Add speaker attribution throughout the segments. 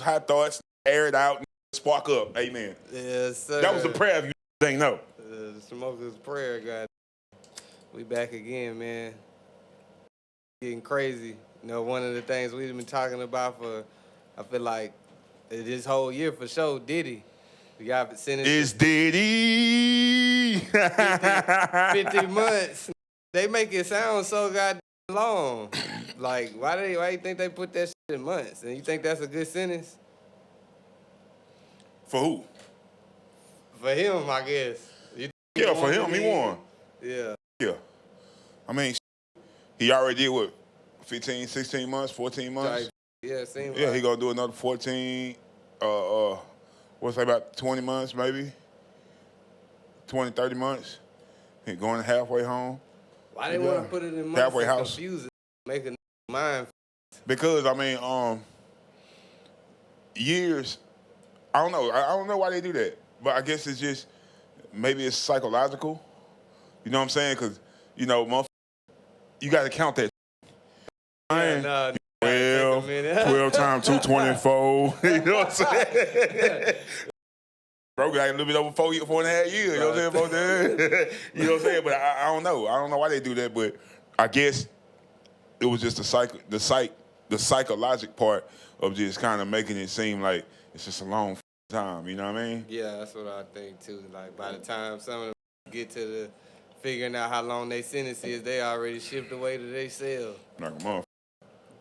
Speaker 1: views, high thoughts, air it out, spark up. Amen.
Speaker 2: Yes, sir.
Speaker 1: That was the prayer if you ain't know.
Speaker 2: The smoker's prayer, God. We back again, man. Getting crazy. You know, one of the things we've been talking about for, I feel like, this whole year for sure, Diddy. We got sentenced.
Speaker 1: It's Diddy.
Speaker 2: 50 months. They make it sound so goddamn long. Like, why do you think they put that shit in months? And you think that's a good sentence?
Speaker 1: For who?
Speaker 2: For him, I guess.
Speaker 1: Yeah, for him, he won.
Speaker 2: Yeah.
Speaker 1: Yeah. I mean, he already did what? 15, 16 months, 14 months?
Speaker 2: Yeah, seems
Speaker 1: Yeah,
Speaker 2: like.
Speaker 1: he gonna do another 14, what's that, about 20 months maybe? 20, 30 months. He going halfway home.
Speaker 2: Why they want to put it in months?
Speaker 1: Halfway house.
Speaker 2: Confuse it, make a mind.
Speaker 1: Because, I mean, years, I don't know. I don't know why they do that. But I guess it's just, maybe it's psychological. You know what I'm saying? Because, you know, you got to count that.
Speaker 2: Yeah,
Speaker 1: 12 times 224. You know what I'm saying? Bro, got a little bit over 4.5 years. You know what I'm saying? You know what I'm saying? But I don't know. I don't know why they do that. But I guess it was just the psychological part of just kind of making it seem like it's just a long time. You know what I mean?
Speaker 2: Yeah, that's what I think too. Like by the time some of them get to the figuring out how long they sentence is, they already shipped away to their cell.
Speaker 1: Like a motherfucker.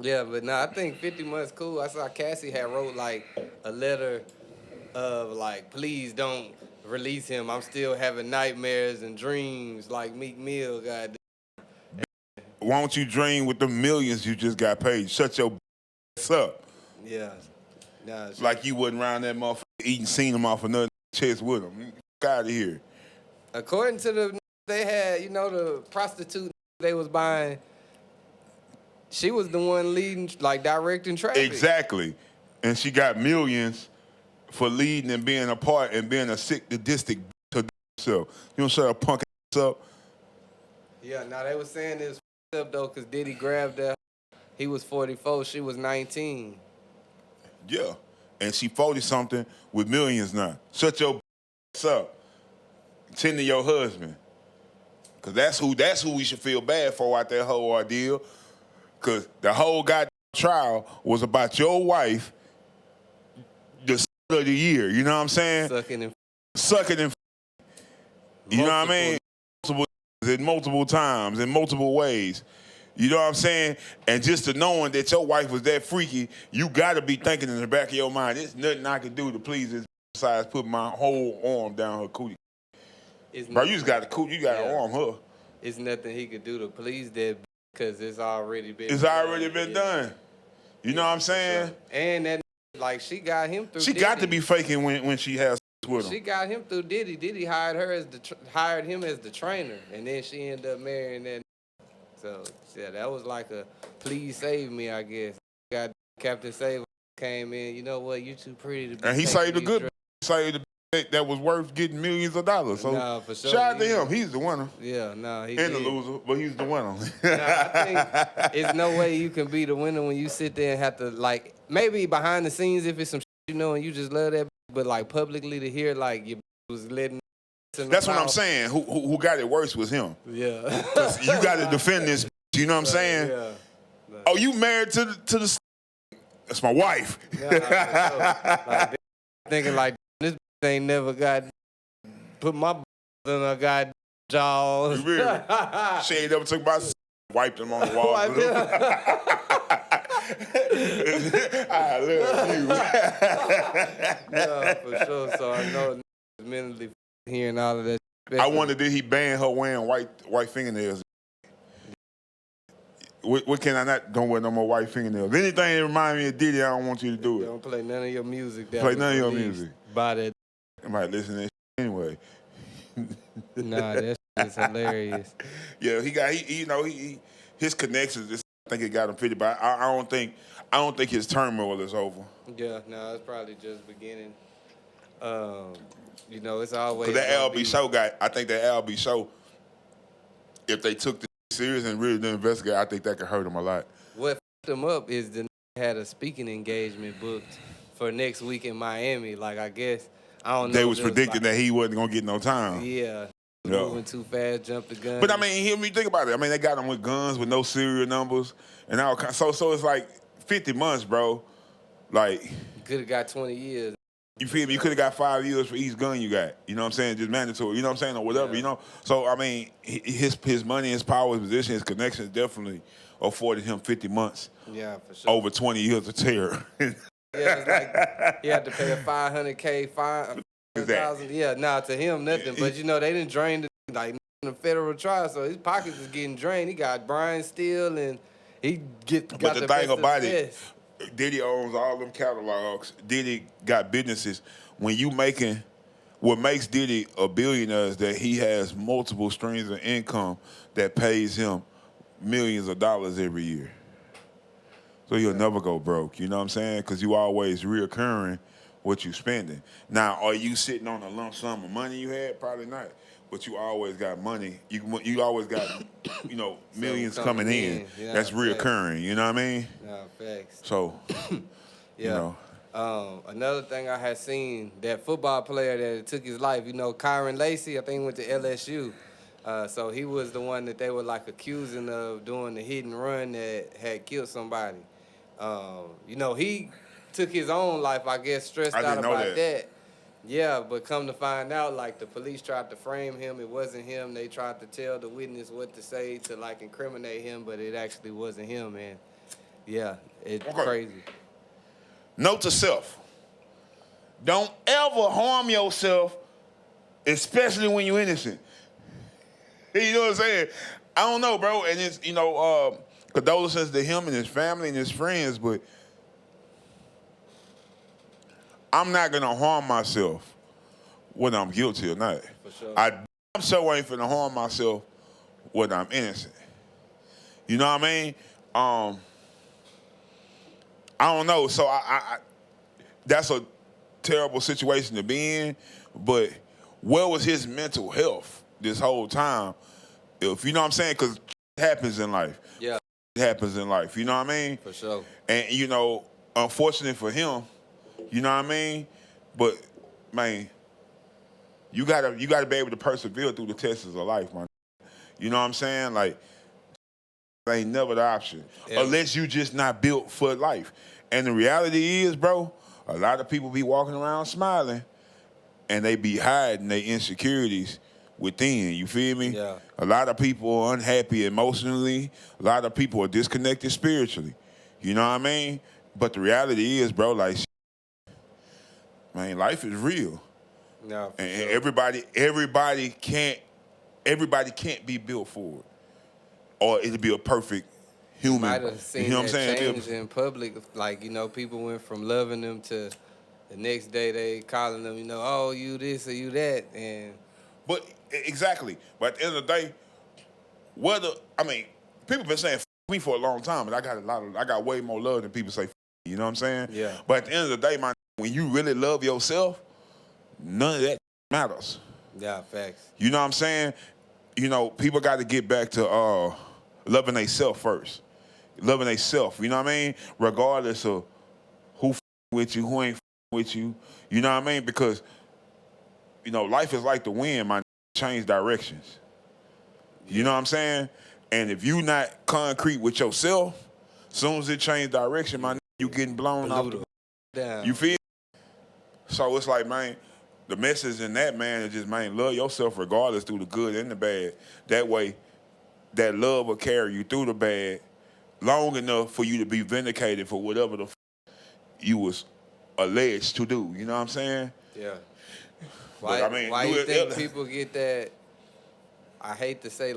Speaker 2: Yeah, but no, I think 50 months cool. I saw Cassie had wrote like a letter of like, please don't release him. I'm still having nightmares and dreams like Meek Mill, goddamn.
Speaker 1: Why don't you dream with the millions you just got paid? Shut your ass up.
Speaker 2: Yeah. Nah,
Speaker 1: like you wasn't around that motherfucker eating, seen him off another chest with him. Get out of here.
Speaker 2: According to they had, you know, the prostitute they was buying, she was the one leading, like directing traffic.
Speaker 1: Exactly. And she got millions for leading and being a part and being a sick, sadistic to herself. You don't shut her punk ass up.
Speaker 2: Yeah, now they was saying this up though, because Diddy grabbed her. He was 44, she was 19.
Speaker 1: Yeah. And she 40-something with millions now. Shut your ass up. Tend to your husband. Because that's who we should feel bad for out that whole ordeal. Because the whole goddamn trial was about your wife, the of the year. You know what I'm saying? Sucking and you know what I mean? Multiple times, in multiple ways. You know what I'm saying? And just to knowing that your wife was that freaky, you got to be thinking in the back of your mind, there's nothing I can do to please this besides put my whole arm down her cootie. Bro, you just got to arm her.
Speaker 2: It's nothing he could do to please that because it's already been
Speaker 1: done. You know what I'm saying?
Speaker 2: Sure. And that, like, she got him through
Speaker 1: She
Speaker 2: Diddy.
Speaker 1: got to be faking when she has with him.
Speaker 2: She got him through Diddy. Diddy hired him as the trainer, and then she ended up marrying that. So, yeah, that was like a please save me, I guess. Got Captain Save came in. You know what? You too pretty to be.
Speaker 1: And he saved a good. Saved a that was worth getting millions of dollars. So
Speaker 2: nah, for sure.
Speaker 1: Shout out to him. He's the winner.
Speaker 2: Yeah, nah, he
Speaker 1: and
Speaker 2: did.
Speaker 1: the loser, but he's the winner.
Speaker 2: I think it's no way you can be the winner when you sit there and have to, like, maybe behind the scenes if it's some shit, you know, and you just love that, but like publicly to hear like your was letting.
Speaker 1: That's what I'm saying. Who got it worse was him.
Speaker 2: Yeah.
Speaker 1: You got to defend this. You know what I'm saying?
Speaker 2: Yeah.
Speaker 1: Oh, you married to the. That's my wife.
Speaker 2: Like, thinking like this ain't never got put my in a goddamn jaws.
Speaker 1: Really? She ain't never took my wiped him on the wall. I love you.
Speaker 2: Yeah, for sure. So I know mentally hearing all of that.
Speaker 1: I wonder, did he ban her wearing white fingernails? What can I not? Don't wear no more white fingernails. Anything that remind me of Diddy, I don't want you to do it.
Speaker 2: Don't play none of your music.
Speaker 1: Play none of your music.
Speaker 2: By that.
Speaker 1: I might listen to that shit anyway.
Speaker 2: Nah, that shit is hilarious.
Speaker 1: Yeah, his connections. I think it got him fitted, but I don't think his turmoil is over.
Speaker 2: Yeah, no, it's probably just beginning. It's always
Speaker 1: because that LB show guy. I think that LB show, if they took the serious and really didn't investigate, I think that could hurt him a lot.
Speaker 2: What fucked him up is the had a speaking engagement booked for next week in Miami. Like, I guess, I don't know.
Speaker 1: They was predicting that he wasn't going to get no time.
Speaker 2: Yeah.
Speaker 1: Yeah.
Speaker 2: Moving too fast, jump the gun.
Speaker 1: But, I mean, hear me think about it. I mean, they got him with guns with no serial numbers and all kinds. So it's like 50 months, bro. Like,
Speaker 2: You could have got 20 years.
Speaker 1: you feel me? You could have got 5 years for each gun you got. You know what I'm saying? Just mandatory. You know what I'm saying? Or whatever, you know? So, I mean, his money, his power, his position, his connections definitely afforded him 50 months.
Speaker 2: Yeah, for sure.
Speaker 1: Over 20 years of terror.
Speaker 2: Yeah, it's like he had to pay a $500K fine. Yeah, to him, nothing. But, you know, they didn't drain the federal trial, so his pockets is getting drained. He got Brian Steele, and got the thing about it,
Speaker 1: Diddy owns all them catalogs. Diddy got businesses. What makes Diddy a billionaire is that he has multiple streams of income that pays him millions of dollars every year. So you'll never go broke, you know what I'm saying? Because you always reoccurring what you spending. Now, are you sitting on a lump sum of money you had? Probably not. But you always got money. You always got, millions coming in.
Speaker 2: Yeah,
Speaker 1: that's reoccurring. You know what I mean?
Speaker 2: No, facts.
Speaker 1: So,
Speaker 2: yeah. Another thing I had seen, that football player that took his life, Kyren Lacy, I think he went to LSU. So he was the one that they were accusing of doing the hit and run that had killed somebody. He took his own life, I guess, stressed out about that. Yeah, but come to find out, the police tried to frame him. It wasn't him. They tried to tell the witness what to say to, incriminate him, but it actually wasn't him, man. Yeah, it's crazy.
Speaker 1: Note to self. Don't ever harm yourself, especially when you're innocent. You know what I'm saying? I don't know, bro. And it's, condolences to him and his family and his friends, but I'm not going to harm myself whether I'm guilty or not.
Speaker 2: For sure.
Speaker 1: I'm sure ain't finna harm myself whether I'm innocent. You know what I mean? I don't know. So I that's a terrible situation to be in, but where was his mental health this whole time? If you know what I'm saying? Because it happens in life.
Speaker 2: Yeah.
Speaker 1: It happens in life. You know what I mean?
Speaker 2: For sure.
Speaker 1: And, unfortunate for him, you know what I mean? But, man, you gotta be able to persevere through the tests of life, man. You know what I'm saying? Ain't never the option. Yeah. Unless you just not built for life. And the reality is, bro, a lot of people be walking around smiling and they be hiding their insecurities within. You feel me?
Speaker 2: Yeah.
Speaker 1: A lot of people are unhappy emotionally. A lot of people are disconnected spiritually. You know what I mean? But the reality is, bro, man, life is real.
Speaker 2: No,
Speaker 1: and
Speaker 2: sure.
Speaker 1: everybody can't be built for it. Or it'll be a perfect human.
Speaker 2: You might have seen
Speaker 1: what I'm saying?
Speaker 2: Change in public. People went from loving them to the next day they calling them, oh, you this or you that.
Speaker 1: But exactly. But at the end of the day, people been saying me for a long time, but I got way more love than people say. You know what I'm saying?
Speaker 2: Yeah.
Speaker 1: But at the end of the day, when you really love yourself, none of that matters.
Speaker 2: Yeah, facts.
Speaker 1: You know what I'm saying? People got to get back to loving themselves first. Loving themselves, you know what I mean? Regardless of who with you, who ain't with you. You know what I mean? Because, life is like the wind, man. Change directions. You know what I'm saying? And if you not concrete with yourself, as soon as it change direction, you getting blown off the
Speaker 2: down.
Speaker 1: You feel? So it's like, man, the message in that, man, is just, man, love yourself regardless through the good and the bad. That way, that love will carry you through the bad long enough for you to be vindicated for whatever the you was alleged to do. You know what I'm saying?
Speaker 2: Yeah.
Speaker 1: Why
Speaker 2: you think people get that, I hate to say,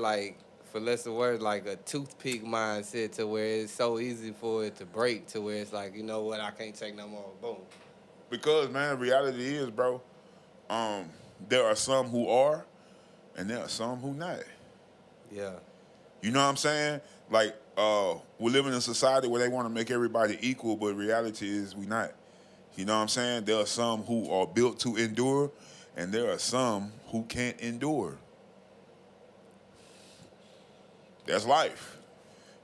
Speaker 2: for less of words, a toothpick mindset to where it's so easy for it to break to where it's you know what, I can't take no more, boom.
Speaker 1: Because, man, the reality is, bro, there are some who are, and there are some who not.
Speaker 2: Yeah.
Speaker 1: You know what I'm saying? We're living in a society where they want to make everybody equal, but reality is we not. You know what I'm saying? There are some who are built to endure, and there are some who can't endure. That's life.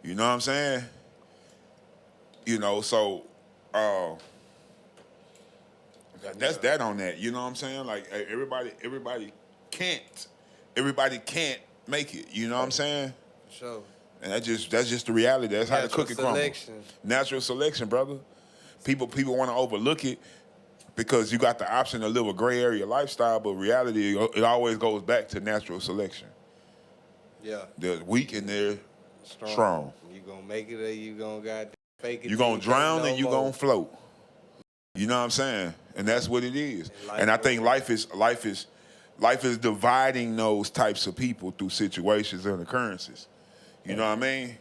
Speaker 1: You know what I'm saying? So That's that on that. You know what I'm saying? Like everybody can't make it. You know what I'm saying?
Speaker 2: For sure.
Speaker 1: And that's just the reality. That's how the cookie crumbles. Natural selection, brother. People want to overlook it because you got the option to live a gray area lifestyle, but reality, it always goes back to natural selection.
Speaker 2: Yeah.
Speaker 1: They're weak and they're strong.
Speaker 2: You gonna make it or you gonna fake it.
Speaker 1: You gonna drown and you gonna float. You know what I'm saying? And that's what it is. And I think life is dividing those types of people through situations and occurrences. You know what I mean?